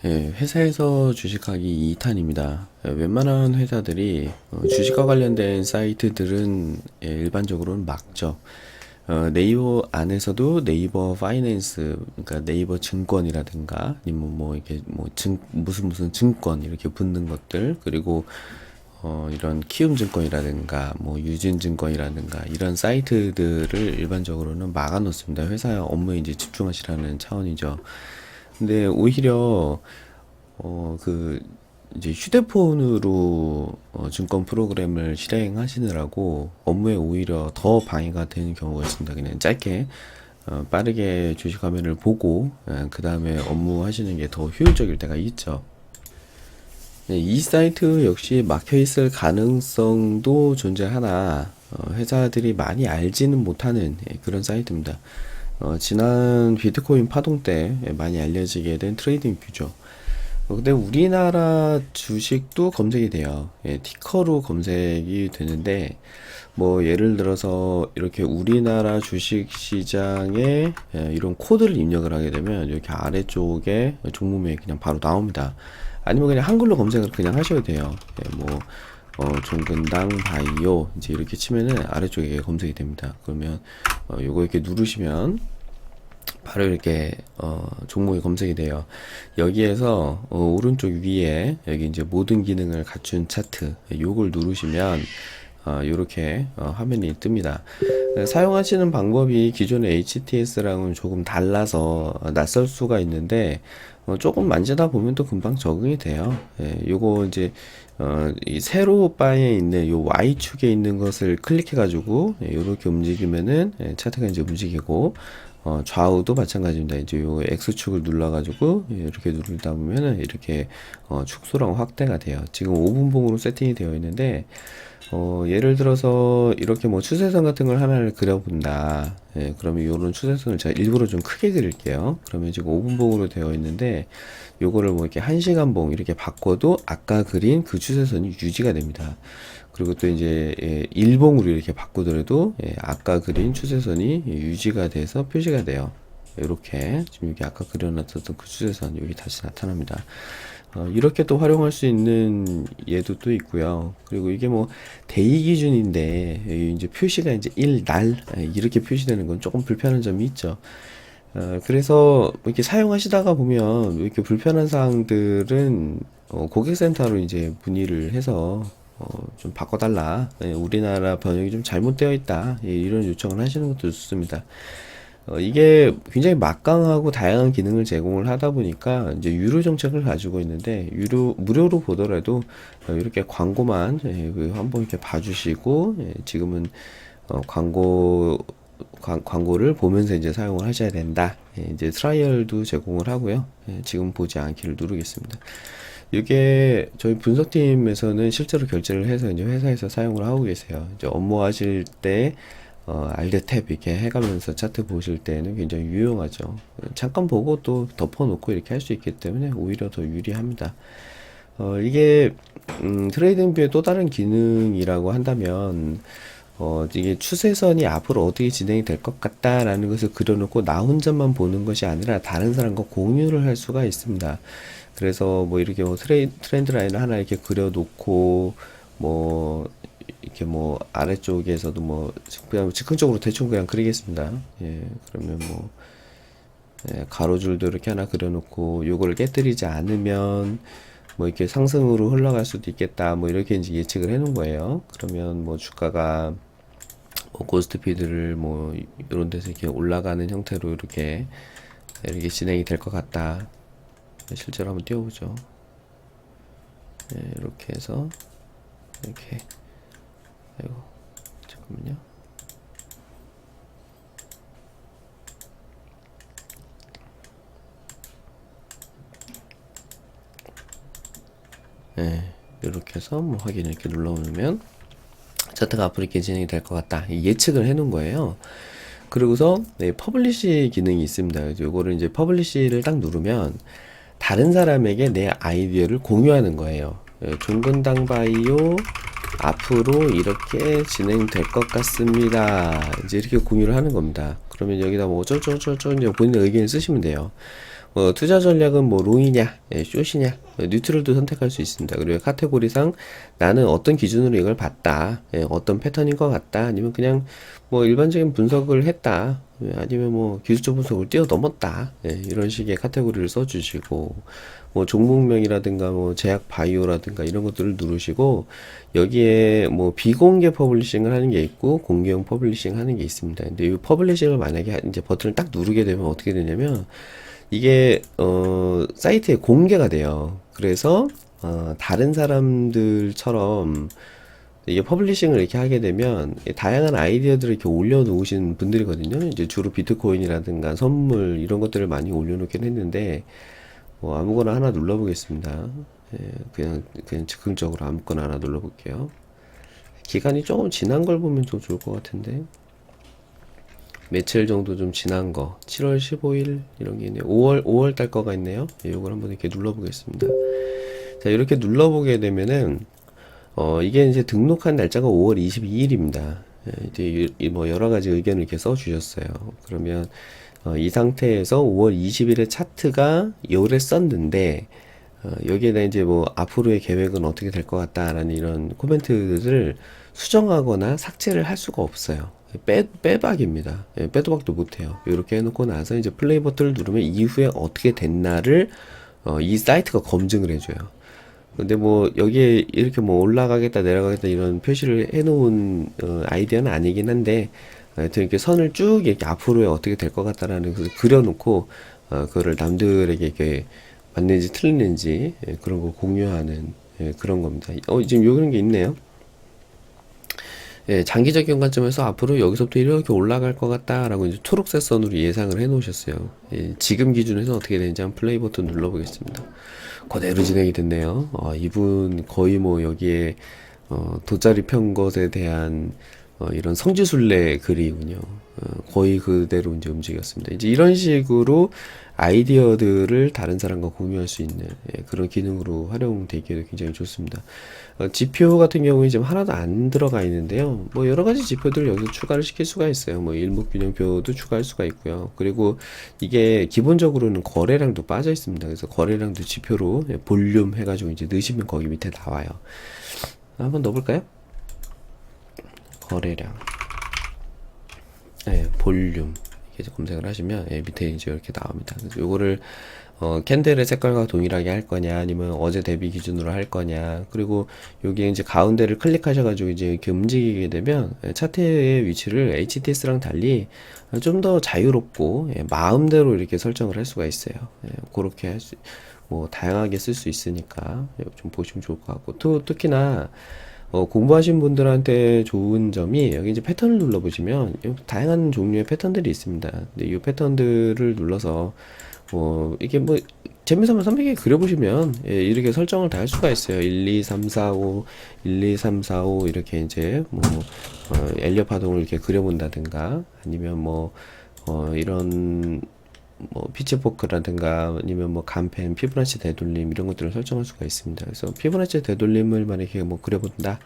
예, 회사에서 주식하기 2탄입니다. 웬만한 회사들이 주식과 관련된 사이트들은 일반적으로는 막죠. 네이버 안에서도 네이버 파이낸스, 그러니까 네이버 증권이라든가, 아니면 뭐 이렇게 무슨 증권 이렇게 붙는 것들, 그리고 이런 키움증권이라든가, 뭐 유진증권이라든가 이런 사이트들을 일반적으로는 막아 놓습니다. 회사 업무에 이제 집중하시라는 차원이죠. 근데 오히려 그 이제 휴대폰으로 증권 프로그램을 실행하시느라고 업무에 오히려 더 방해가 되는 경우가 있습니다. 그냥 짧게 빠르게 주식 화면을 보고 그 다음에 업무 하시는 게 더 효율적일 때가 있죠. 네, 이 사이트 역시 막혀 있을 가능성도 존재하나 회사들이 많이 알지는 못하는 그런 사이트입니다. 지난 비트코인 파동 때 많이 알려지게 된 트레이딩 뷰죠. 근데 우리나라 주식도 검색이 돼요. 예, 티커로 검색이 되는데, 뭐, 예를 들어서, 이렇게 우리나라 주식 시장에 이런 코드를 입력을 하게 되면, 이렇게 아래쪽에 종목명이 그냥 바로 나옵니다. 아니면 그냥 한글로 검색을 그냥 하셔도 돼요. 예, 뭐, 종근당 바이오, 이제 이렇게 치면은 아래쪽에 검색이 됩니다. 그러면, 요거 이렇게 누르시면, 바로 이렇게 종목이 검색이 돼요. 여기에서 오른쪽 위에 여기 이제 모든 기능을 갖춘 차트 요걸 누르시면 이렇게 화면이 뜹니다. 사용하시는 방법이 기존의 HTS랑은 조금 달라서 낯설 수가 있는데 조금 만지다 보면 또 금방 적응이 돼요. 예, 요거 이제 이 세로 바에 있는 요 Y축에 있는 것을 클릭해 가지고 이렇게 움직이면은 차트가 이제 움직이고 좌우도 마찬가지입니다. 이제 요 X축을 눌러가지고 이렇게 누르다 보면은 이렇게 축소랑 확대가 돼요. 지금 5분봉으로 세팅이 되어 있는데 예를 들어서 이렇게 뭐 추세선 같은 걸 하나를 그려본다. 예, 그러면 요런 추세선을 제가 일부러 좀 크게 그릴게요. 그러면 지금 5분봉으로 되어 있는데 요거를 뭐 이렇게 1시간봉 이렇게 바꿔도 아까 그린 그 추세선이 유지가 됩니다. 그리고 또 이제 일봉으로 이렇게 바꾸더라도 아까 그린 추세선이 유지가 돼서 표시가 돼요. 이렇게 지금 여기 아까 그려놨었던 그 추세선 여기 다시 나타납니다. 이렇게 또 활용할 수 있는 예도 또 있고요. 그리고 이게 뭐 데이 기준인데 이제 표시가 이제 날 이렇게 표시되는 건 조금 불편한 점이 있죠. 그래서 뭐 이렇게 사용하시다가 보면 이렇게 불편한 사항들은 고객센터로 이제 문의를 해서 좀 바꿔달라. 우리나라 번역이 좀 잘못되어 있다. 이런 요청을 하시는 것도 좋습니다. 이게 굉장히 막강하고 다양한 기능을 제공을 하다 보니까 이제 유료 정책을 가지고 있는데 무료로 보더라도 이렇게 광고만 한번 이렇게 봐주시고 지금은 광고를 보면서 이제 사용을 하셔야 된다. 이제 트라이얼도 제공을 하고요. 지금 보지 않기를 누르겠습니다. 이게 저희 분석팀에서는 실제로 결제를 해서 이제 회사에서 사용을 하고 계세요. 이제 업무하실 때 알트 탭 이렇게 해가면서 차트 보실 때는 굉장히 유용하죠. 잠깐 보고 또 덮어놓고 이렇게 할 수 있기 때문에 오히려 더 유리합니다. 이게 트레이딩 뷰의 또 다른 기능이라고 한다면 이게 추세선이 앞으로 어떻게 진행이 될 것 같다라는 것을 그려놓고 나 혼자만 보는 것이 아니라 다른 사람과 공유를 할 수가 있습니다. 그래서 뭐 이렇게 뭐 트렌드 라인을 하나 이렇게 그려놓고 뭐 이렇게 뭐 아래쪽에서도 뭐 그냥 즉흥적으로 대충 그냥 그리겠습니다. 예, 그러면 뭐 가로줄도 이렇게 하나 그려놓고 요거를 깨뜨리지 않으면 뭐 이렇게 상승으로 흘러갈 수도 있겠다. 뭐 이렇게 이제 예측을 해놓은 거예요. 그러면 뭐 주가가 뭐 고스트피드를 뭐 이런 데서 이렇게 올라가는 형태로 이렇게 진행이 될 것 같다. 실제로 한번 띄워보죠. 이렇게 해서 이렇게 아이고 잠깐만요. 이렇게 해서 뭐 확인 이렇게 눌러놓으면 차트가 앞으로 이렇게 진행이 될 것 같다. 예측을 해놓은 거예요. 그리고서 퍼블리시 기능이 있습니다. 이거를 이제 퍼블리시를 딱 누르면 다른 사람에게 내 아이디어를 공유하는 거예요. 종근당 바이오 앞으로 이렇게 진행될 것 같습니다. 이제 이렇게 공유를 하는 겁니다. 그러면 여기다 뭐 어쩌고저쩌고 이제 본인의 의견을 쓰시면 돼요. 투자 전략은 뭐 롱이냐, 숏이냐, 뉴트럴도 선택할 수 있습니다. 그리고 카테고리상 나는 어떤 기준으로 이걸 봤다, 어떤 패턴인 것 같다, 아니면 그냥 뭐 일반적인 분석을 했다, 아니면 뭐 기술적 분석을 뛰어넘었다, 이런 식의 카테고리를 써주시고, 뭐 종목명이라든가 뭐 제약 바이오라든가 이런 것들을 누르시고, 여기에 뭐 비공개 퍼블리싱을 하는 게 있고 공개형 퍼블리싱 하는 게 있습니다. 근데 이 퍼블리싱을 만약에 이제 버튼을 딱 누르게 되면 어떻게 되냐면, 이게 사이트에 공개가 돼요. 그래서 다른 사람들처럼 이게 퍼블리싱을 이렇게 하게 되면 다양한 아이디어들을 이렇게 올려놓으신 분들이거든요. 이제 주로 비트코인이라든가 선물 이런 것들을 많이 올려놓긴 했는데, 아무거나 하나 눌러보겠습니다. 그냥 즉흥적으로 아무거나 하나 눌러볼게요. 기간이 조금 지난 걸 보면 좀 좋을 것 같은데, 며칠 정도 좀 지난 거, 7월 15일 이런 게 있네요. 5월 달 거가 있네요. 이걸 한번 이렇게 눌러보겠습니다. 자, 이렇게 눌러보게 되면은 이게 이제 등록한 날짜가 5월 22일입니다. 이제 뭐 여러 가지 의견을 이렇게 써주셨어요. 그러면 이 상태에서 5월 20일에 차트가 요래 썼는데, 여기에다 이제 뭐 앞으로의 계획은 어떻게 될 것 같다라는 이런 코멘트들을 수정하거나 삭제를 할 수가 없어요. 빼박입니다. 빼도 박도 못해요. 이렇게 해놓고 나서 이제 플레이 버튼을 누르면 이후에 어떻게 됐나를 이 사이트가 검증을 해줘요. 근데 뭐 여기에 이렇게 뭐 올라가겠다 내려가겠다 이런 표시를 해놓은 아이디어는 아니긴 한데, 하여튼 이렇게 선을 쭉 이렇게 앞으로에 어떻게 될 것 같다라는 것을 그려놓고 그거를 남들에게 이렇게 맞는지 틀리는지 그런 걸 공유하는 그런 겁니다. 지금 이런 게 있네요. 장기적인 관점에서 앞으로 여기서부터 이렇게 올라갈 것 같다라고 이제 초록색 선으로 예상을 해 놓으셨어요. 지금 기준에서 어떻게 되는지 한번 플레이 버튼 눌러보겠습니다. 그대로 진행이 됐네요. 이분 거의 뭐 여기에 돗자리 편 것에 대한 이런 성지순례 글이군요. 거의 그대로 이제 움직였습니다. 이제 이런 식으로 아이디어들을 다른 사람과 공유할 수 있는 그런 기능으로 활용되기에도 굉장히 좋습니다. 지표 같은 경우에 지금 하나도 안 들어가 있는데요. 뭐 여러 가지 지표들을 여기서 추가를 시킬 수가 있어요. 뭐 일목균형표도 추가할 수가 있고요. 그리고 이게 기본적으로는 거래량도 빠져 있습니다. 그래서 거래량도 지표로 볼륨 해가지고 이제 넣으시면 거기 밑에 나와요. 한번 넣어볼까요? 거래량, 볼륨 이렇게 검색을 하시면 밑에 이제 이렇게 나옵니다. 그래서 요거를 캔들의 색깔과 동일하게 할 거냐, 아니면 어제 대비 기준으로 할 거냐, 그리고 여기 이제 가운데를 클릭하셔가지고 이제 이렇게 움직이게 되면 차트의 위치를 HTS랑 달리 좀 더 자유롭고 마음대로 이렇게 설정을 할 수가 있어요. 그렇게 뭐 다양하게 쓸 수 있으니까 좀 보시면 좋을 것 같고, 특히나 공부하신 분들한테 좋은 점이 여기 이제 패턴을 눌러보시면 다양한 종류의 패턴들이 있습니다. 근데 이 패턴들을 눌러서 이게 뭐 재미삼아 300개 그려보시면 이렇게 설정을 다 할 수가 있어요. 1, 2, 3, 4, 5, 1, 2, 3, 4, 5 이렇게 이제 뭐 엘리어 파동을 이렇게 그려본다든가, 아니면 뭐 이런 뭐 피치포크라든가, 아니면 뭐 간펜, 피보나치 되돌림 이런 것들을 설정할 수가 있습니다. 그래서 피보나치 되돌림을 만약에 뭐 그려본다,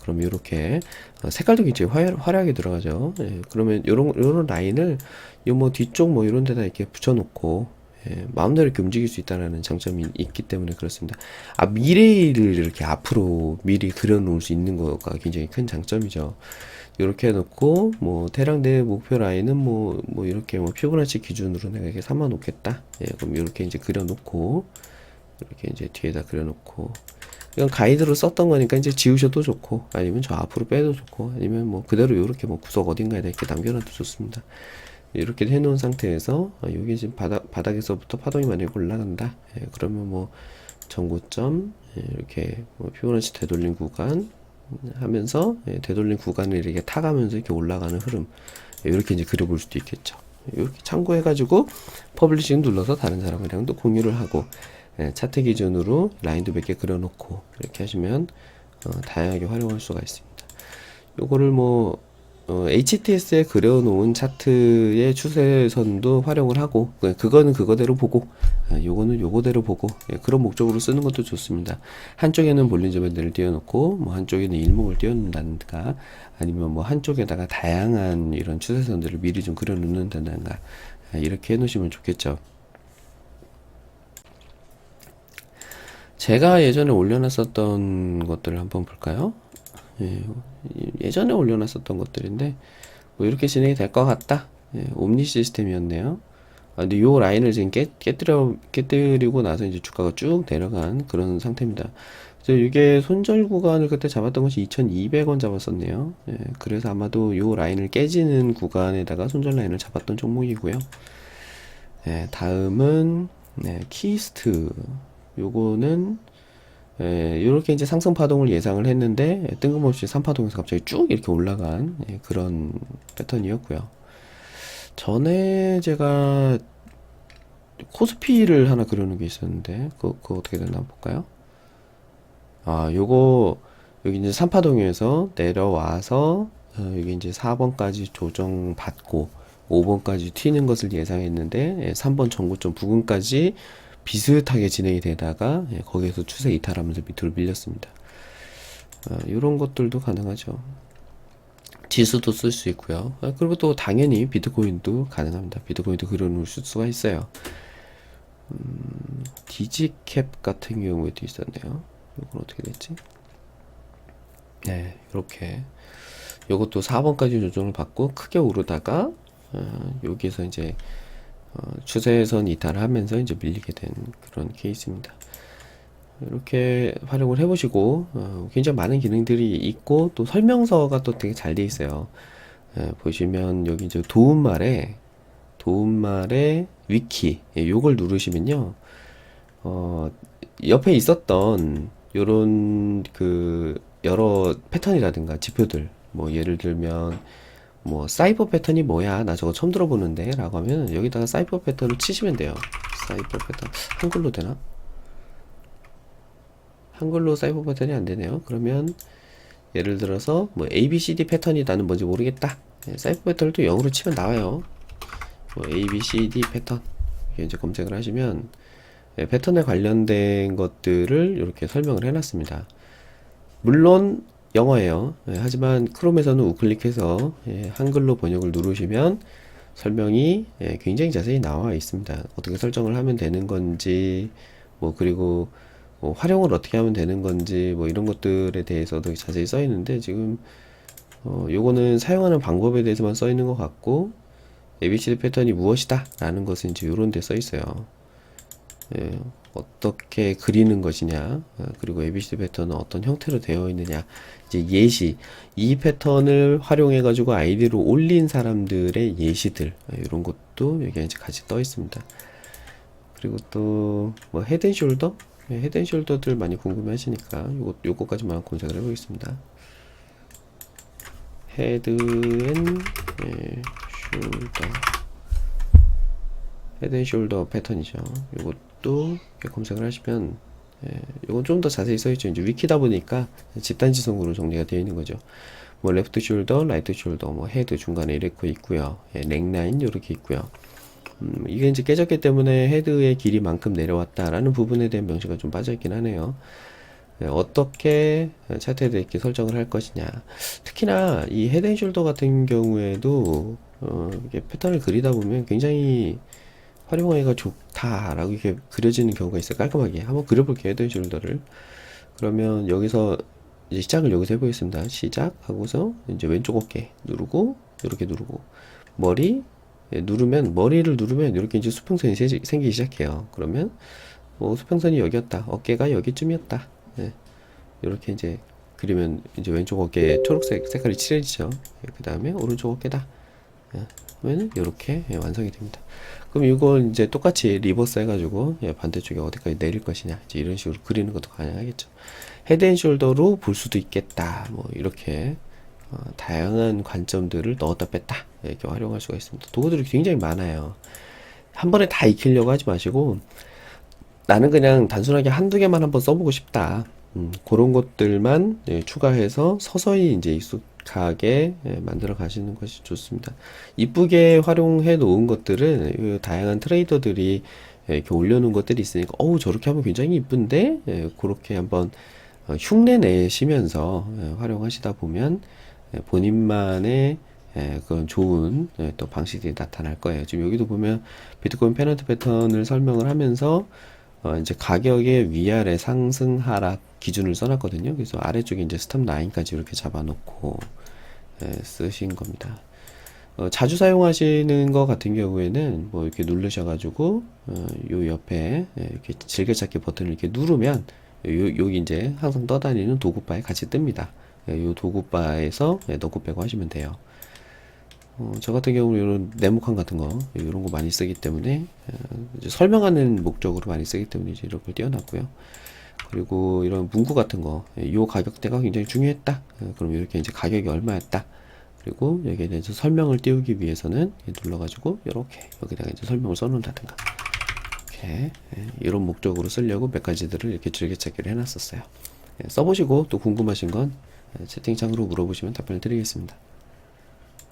그럼 이렇게 색깔도 굉장히 화려하게 들어가죠. 그러면 요런 라인을 요 뭐 뒤쪽 뭐 이런 데다 이렇게 붙여놓고 마음대로 이렇게 움직일 수 있다는 장점이 있기 때문에 그렇습니다. 미래를 이렇게 앞으로 미리 그려놓을 수 있는 거가 굉장히 큰 장점이죠. 이렇게 해놓고 뭐 대략 내 목표 라인은 뭐 이렇게 뭐 피보나치 기준으로 내가 이렇게 삼아 놓겠다. 그럼 이렇게 이제 그려놓고, 이렇게 이제 뒤에다 그려놓고, 이건 가이드로 썼던 거니까 이제 지우셔도 좋고, 아니면 저 앞으로 빼도 좋고, 아니면 뭐 그대로 이렇게 뭐 구석 어딘가에다 이렇게 남겨놔도 좋습니다. 이렇게 해놓은 상태에서 여기 지금 바닥에서부터 파동이 만약에 올라간다. 그러면 뭐 전고점 이렇게 뭐 피보나치 되돌림 구간 하면서 되돌림 구간을 이렇게 타가면서 이렇게 올라가는 흐름, 이렇게 이제 그려볼 수도 있겠죠. 이렇게 참고해가지고 퍼블리싱 눌러서 다른 사람이랑도 공유를 하고, 차트 기준으로 라인도 몇 개 그려놓고 이렇게 하시면 다양하게 활용할 수가 있습니다. 요거를 뭐 HTS에 그려놓은 차트의 추세선도 활용을 하고, 그거는 그거대로 보고, 요거는 요거대로 보고, 그런 목적으로 쓰는 것도 좋습니다. 한쪽에는 볼린저 밴드를 띄워놓고, 뭐 한쪽에는 일목을 띄워놓는다든가, 아니면 뭐 한쪽에다가 다양한 이런 추세선들을 미리 좀 그려놓는다든가, 이렇게 해놓으시면 좋겠죠. 제가 예전에 올려놨었던 것들을 한번 볼까요? 예, 예전에 올려놨었던 것들인데 뭐 이렇게 진행이 될 것 같다. 예, 옴니 시스템이었네요. 아, 근데 요 라인을 지금 깨뜨리고 나서 이제 주가가 쭉 내려간 그런 상태입니다. 그래서 이게 손절 구간을 그때 잡았던 것이 2,200원 잡았었네요. 예, 그래서 아마도 요 라인을 깨지는 구간에다가 손절 라인을 잡았던 종목이고요. 예, 다음은 네, 키스트. 요거는 이렇게 이제 상승 파동을 예상을 했는데 뜬금없이 3파동에서 갑자기 쭉 이렇게 올라간 그런 패턴이었고요. 전에 제가 코스피를 하나 그려놓은 게 있었는데 그거 어떻게 됐나 볼까요? 아, 요거 여기 이제 3파동에서 내려와서 여기 이제 4번까지 조정받고 5번까지 튀는 것을 예상했는데 3번 전고점 부근까지 비슷하게 진행이 되다가 거기에서 추세 이탈하면서 밑으로 밀렸습니다. 이런 것들도 가능하죠. 지수도 쓸 수 있고요. 그리고 또 당연히 비트코인도 가능합니다. 비트코인도 그려놓을 수가 있어요. 디지캡 같은 경우에도 있었네요. 이건 어떻게 됐지? 네, 이렇게 이것도 4번까지 조정을 받고 크게 오르다가 여기에서 이제 추세선 이탈을 하면서 이제 밀리게 된 그런 케이스입니다. 이렇게 활용을 해보시고 굉장히 많은 기능들이 있고 또 설명서가 또 되게 잘 돼 있어요. 보시면 여기 이제 도움말에 위키 요걸 누르시면요 옆에 있었던 요런 그 여러 패턴이라든가 지표들 뭐 예를 들면 뭐 사이버 패턴이 뭐야 나 저거 처음 들어보는데 라고 하면 여기다가 사이버 패턴을 치시면 돼요. 사이버 패턴 한글로 되나? 한글로 사이버 패턴이 안 되네요. 그러면 예를 들어서 뭐 ABCD 패턴이 나는 뭔지 모르겠다. 사이버 패턴을 또 영어로 치면 나와요. 뭐 ABCD 패턴 이렇게 이제 검색을 하시면 패턴에 관련된 것들을 이렇게 설명을 해놨습니다. 물론 영어예요. 하지만 크롬에서는 우클릭해서 한글로 번역을 누르시면 설명이 굉장히 자세히 나와 있습니다. 어떻게 설정을 하면 되는 건지 뭐 그리고 뭐 활용을 어떻게 하면 되는 건지 뭐 이런 것들에 대해서도 자세히 써 있는데 지금 요거는 사용하는 방법에 대해서만 써 있는 것 같고 ABCD 패턴이 무엇이다 라는 것은 이제 요런 데 써 있어요. 어떻게 그리는 것이냐 그리고 ABCD 패턴은 어떤 형태로 되어 있느냐 이제 예시 이 패턴을 활용해 가지고 아이디를 올린 사람들의 예시들 이런 것도 여기 이제 같이 떠 있습니다. 그리고 또 뭐 헤드앤숄더 헤드앤숄더들 많이 궁금해 하시니까 요거까지만 검색을 해 보겠습니다. 헤드앤숄더 헤드앤숄더 패턴이죠. 요것도 검색을 하시면 요건 좀 더 자세히 써있죠. 이제 위키다 보니까 집단지성으로 정리가 되어 있는 거죠. 뭐 레프트 숄더, 라이트 숄더, 뭐 헤드 중간에 이렇게 있고요. 넥라인 이렇게 있고요. 이게 이제 깨졌기 때문에 헤드의 길이만큼 내려왔다라는 부분에 대한 명시가 좀 빠져있긴 하네요. 어떻게 차트에 이렇게 설정을 할 것이냐. 특히나 이 헤드앤숄더 같은 경우에도 이게 패턴을 그리다 보면 굉장히 활용하기가 좋다라고 이렇게 그려지는 경우가 있어요. 깔끔하게 한번 그려볼게요. 헤드앤숄더를. 그러면 여기서 이제 시작을 여기서 해보겠습니다. 시작하고서 이제 왼쪽 어깨 누르고 이렇게 누르고 머리 누르면 머리를 누르면 이렇게 이제 수평선이 생기기 시작해요. 그러면 뭐 수평선이 여기였다. 어깨가 여기쯤이었다. 이렇게 이제 그리면 이제 왼쪽 어깨에 초록색 색깔이 칠해지죠. 그 다음에 오른쪽 어깨다. 그러면 이렇게 완성이 됩니다. 그럼 이걸 이제 똑같이 리버스 해가지고 반대쪽에 어디까지 내릴 것이냐 이제 이런 식으로 그리는 것도 가능하겠죠. 헤드앤숄더로 볼 수도 있겠다. 뭐 이렇게 다양한 관점들을 넣었다 뺐다 이렇게 활용할 수가 있습니다. 도구들이 굉장히 많아요. 한 번에 다 익히려고 하지 마시고 나는 그냥 단순하게 한두 개만 한번 써보고 싶다. 그런 것들만 추가해서 서서히 이제 익숙하게 만들어 가시는 것이 좋습니다. 이쁘게 활용해 놓은 것들은 그 다양한 트레이더들이 이렇게 올려놓은 것들이 있으니까 어우 저렇게 하면 굉장히 이쁜데 그렇게 한번 흉내 내시면서 활용하시다 보면 본인만의 그런 좋은 또 방식들이 나타날 거예요. 지금 여기도 보면 비트코인 페넌트 패턴을 설명을 하면서 이제 가격의 위아래 상승 하락 기준을 써놨거든요. 그래서 아래쪽에 이제 스탑 라인까지 이렇게 잡아놓고 쓰신 겁니다. 자주 사용하시는 것 같은 경우에는 뭐 이렇게 누르셔가지고 요 옆에 이렇게 즐겨찾기 버튼을 이렇게 누르면 여기 이제 항상 떠다니는 도구바에 같이 뜹니다. 요 도구바에서 넣고 빼고 하시면 돼요. 저 같은 경우는 이런 네모칸 같은 거 이런 거 많이 쓰기 때문에 이제 설명하는 목적으로 많이 쓰기 때문에 이제 이렇게 띄워놨고요. 그리고 이런 문구 같은 거, 요 가격대가 굉장히 중요했다. 그럼 이렇게 이제 가격이 얼마였다. 그리고 여기에 대해서 설명을 띄우기 위해서는 눌러가지고 이렇게 여기다가 이제 설명을 써놓는다든가 이렇게 이런 목적으로 쓰려고 몇 가지들을 이렇게 즐겨찾기를 해놨었어요. 써보시고 또 궁금하신 건 채팅창으로 물어보시면 답변을 드리겠습니다.